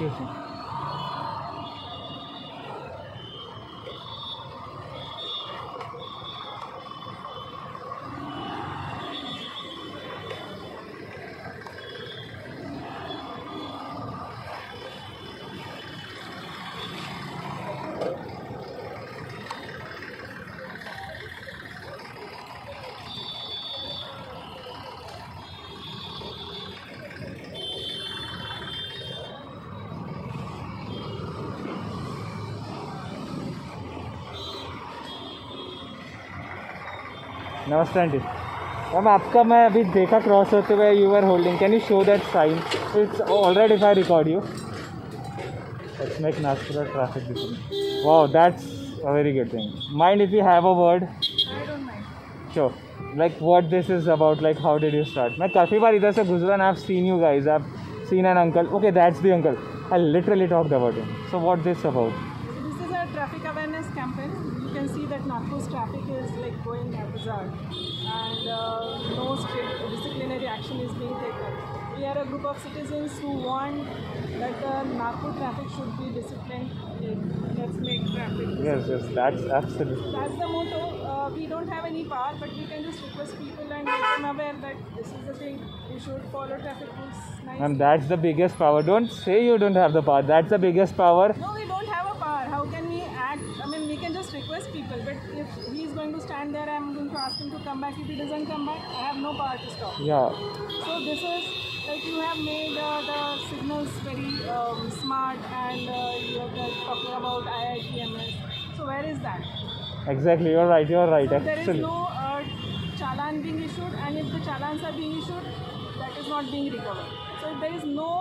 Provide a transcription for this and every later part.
Excuse me. नमस्ते aunty ma'am, आपका मैं अभी देखा क्रॉस होते हुए, you are holding, can you show that sign? It's alright if I record you. Let's make Nagpur traffic different. Wow, that's a very good thing. Mind if you have a word? I don't mind. Sure. Like what this is about, like how did you start? मैं काफ़ी बार इधर से गुजरा and I've seen you guys. I've seen an uncle. Okay, that's the uncle. I literally talked about him. So what this about? So this is a traffic awareness campaign. You can see that Nagpur's traffic is like going haphazard, and no strict disciplinary action is being taken. We are a group of citizens who want that Nagpur traffic should be disciplined. Let's make traffic disciplined. Yes, that's absolutely. That's the motto. We don't have any power, but we can just request people and make them aware that this is the thing. We should follow traffic rules nicely. And that's the biggest power. Don't say you don't have the power. That's the biggest power. No, we don't have a power. How can we act? I mean, we can just request people, but if he is going to stand there, I'm going to ask him to come back. If he doesn't come back, I have no power to stop. Yeah. So this is like you have made the signals very smart, and you are talking about IITMS. So where is that? Exactly. You're right. So there is Actually. no challan being issued, and if the challans are being issued, that is not being recovered. So if there is no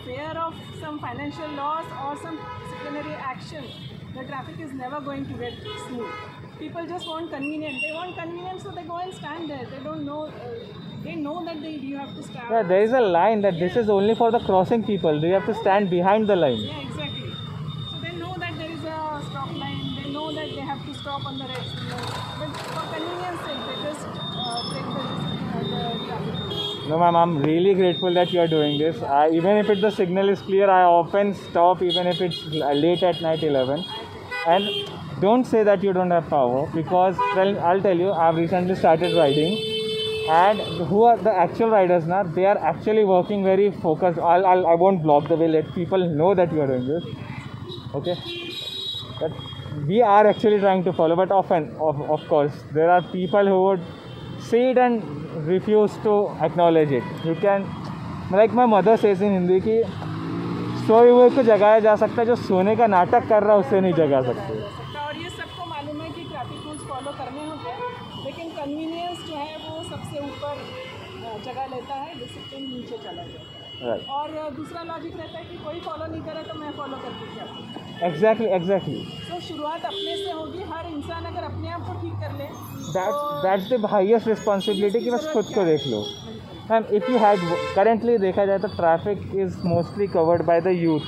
fear of some financial loss or some disciplinary action, the traffic is never going to get smooth. People just want convenience. They want convenience, so they go and stand there. They don't know. They know that you have to stand. Yeah, there is a line that this is only for the crossing people. They have to stand behind the line. Yeah, exactly. So they know that there is a stop line. They know that they have to stop on the red signal. But for convenience sake, they just break the traffic rules. No, ma'am, I'm really grateful that you are doing this. Even if the signal is clear, I often stop, even if it's late at night, 11. And don't say that you don't have power, because I'll tell you, I've recently started riding. And who are the actual riders now? They are actually working very focused. I won't block the way. Let people know that you are doing this. Okay. But we are actually trying to follow. But often, of course, there are people who would see it and refuse to acknowledge it. You can, like my mother says in Hindi कि सोए हुए को जगाया जा सकता है, जो सोने का नाटक कर रहा है उसे नहीं जगा सकते. और ये सबको मालूम है कि ट्रैफिक रूल्स फॉलो करने होते हैं, लेकिन कन्वीनियंस जो है वो सबसे ऊपर जगह लेता है, डिसिप्लिन नीचे चला जाता है. Right. और दूसरा लॉजिक रहता है कि कोई फॉलो नहीं करे तो मैं फॉलो करके क्या करूं. Exactly. तो शुरुआत अपने से होगी. हर इंसान अगर अपने आप को ठीक कर ले, That's the highest responsibility कि बस खुद को देख लो. And if you had currently देखा जाए तो traffic is mostly covered by the youth.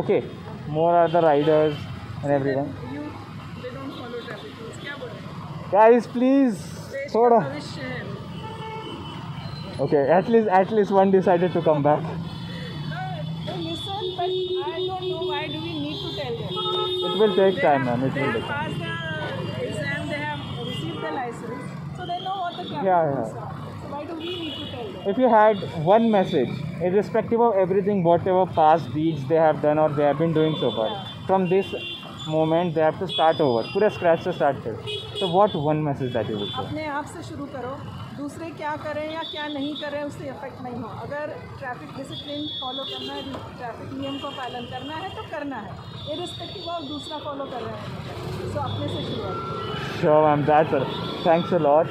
Okay, more are the riders and everyone. they don't follow traffic rules. क्या बोले? Guys, please, देश का थोड़ा. भविष्य है. Okay, at least one decided to come back. They listen, but I don't know why do we need to tell them. It will take time, ma'am. It They will have take time. passed the exam, they have received the license, so they know what the traffic Yeah. rules are. So why do we need to tell them? If you had one message, irrespective of everything, whatever past deeds they have done or they have been doing so far, from this moment they have to start over, पूरे scratch से start करें. So what one message that you would say? अपने आप से शुरू करो. दूसरे क्या करें या क्या नहीं करें उससे इफेक्ट नहीं हो. अगर ट्रैफिक डिसिप्लिन फॉलो करना है, ट्रैफिक नियम का पालन करना है तो करना है, इरिस्पेक्टिव ऑफ दूसरा फॉलो कर रहे हैं. सो अपने से शुरुआत करो. Sure, ma'am. Thanks a lot.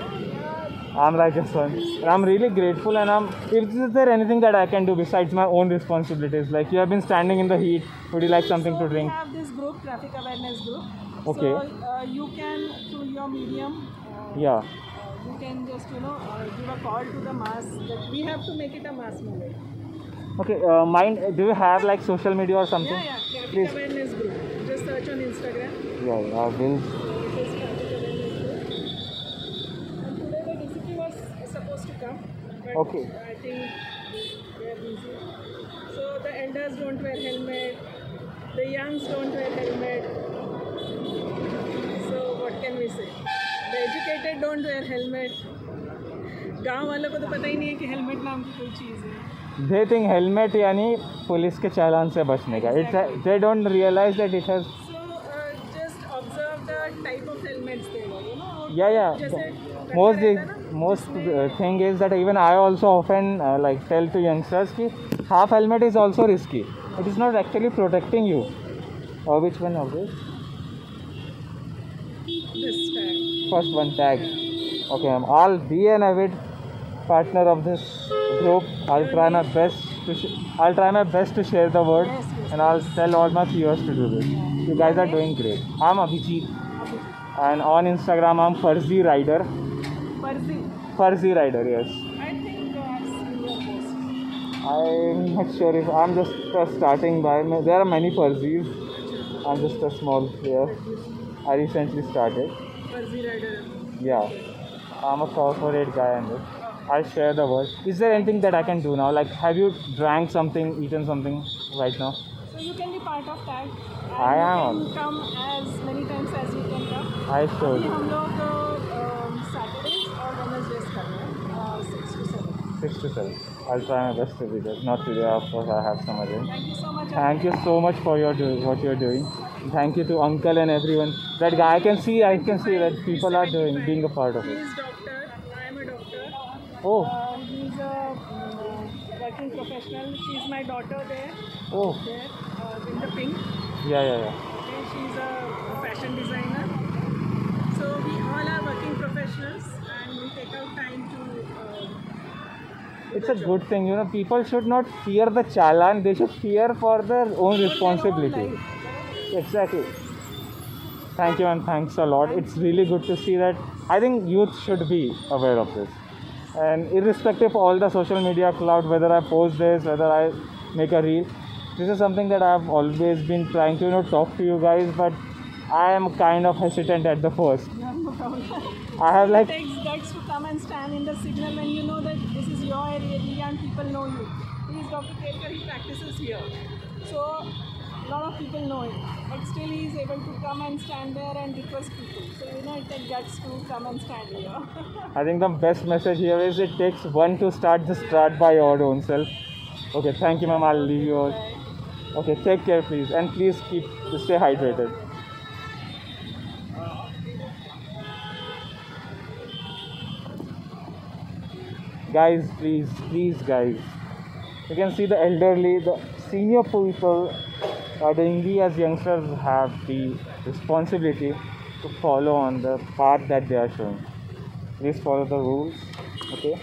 I'm like a son. And I'm really grateful. And is there anything that I can do besides my own responsibilities? Like you have been standing in the heat. Would you like something So to drink? we have this group, traffic awareness group. Okay. So you can, through your medium, Yeah. you can just give a call to the mass. That we have to make it a mass movement. Okay. Mind? Do you have like social media or something? Yeah, traffic Please. awareness group. Just search on Instagram. Yeah. I will. It is traffic awareness group. And today the DCP was supposed to come, but Okay. I think they are busy. So the elders don't wear helmet, the youngs don't wear helmet. So what can we say? The educated don't wear helmet. गांव वालों को तो पता ही नहीं है कि helmet नाम की कोई चीज़ है. दे थिंक हेलमेट यानी पुलिस के चालान से बचने का. It's they don't realise that it has. So just observe the type of helmets they wear. You know. Yeah. जैसे Most thing is that even I also often like tell to youngsters कि half helmet is also risky. It is not actually protecting you. Or which one of this? this tag. First one, tag. Okay, ma'am. I'll be an avid partner of this group. I'll try my best to share the word, Yes, yes. and I'll tell all my viewers to do this. You guys are doing great. I'm Abhijit, and on Instagram I'm Farzi Rider. Farzi. Farzi Rider, yes. I think I've seen your post. I'm not sure if I'm just starting by. There are many Farzis. I'm just a small player. I recently started. Farzi rider. Yeah, I'm a corporate guy and I share the word. Is there anything that I can do now? Like, have you drank something, eaten something right now? So you can be part of tag. And I you am. can come as many times as you can come. I showed अभी you. हम लोग Saturdays और Wednesdays कर रहे हैं 6 to 7. 6 to 7. I'll try my best to be there. Not today, of course, I have some other. Thank you so much. Thank you so much for what you're doing. Thank you to uncle and everyone. That guy, I can see that people are being a part of He it. is doctor. I am a doctor. Oh, He's a working professional. She's my daughter there. oh, There in the pink. yeah. Okay, she's a fashion designer. So we all are working professionals and we take out time to. It's a good thing, people should not fear the challan, they should fear for their own responsibility. Exactly. Thank you and thanks a lot. It's really good to see that. I think youth should be aware of this. And irrespective of all the social media cloud, whether I post this, whether I make a reel, this is something that I've always been trying to talk to you guys, but I am kind of hesitant at the first. No problem. I have It takes guts to come and stand in the signal when you know that this is your area and people know you. He is Dr. Kelkar, he practices here. So a lot of people know him. But still he is able to come and stand there and request people. So it takes guts to come and stand here. I think the best message here is it takes one to start, just start by your own self. Okay, thank you, ma'am. I'll leave you all. Okay, take care, please. And please stay hydrated. Guys, please, guys. You can see the elderly, the senior people, we as youngsters have the responsibility to follow on the path that they are showing. Please follow the rules, okay?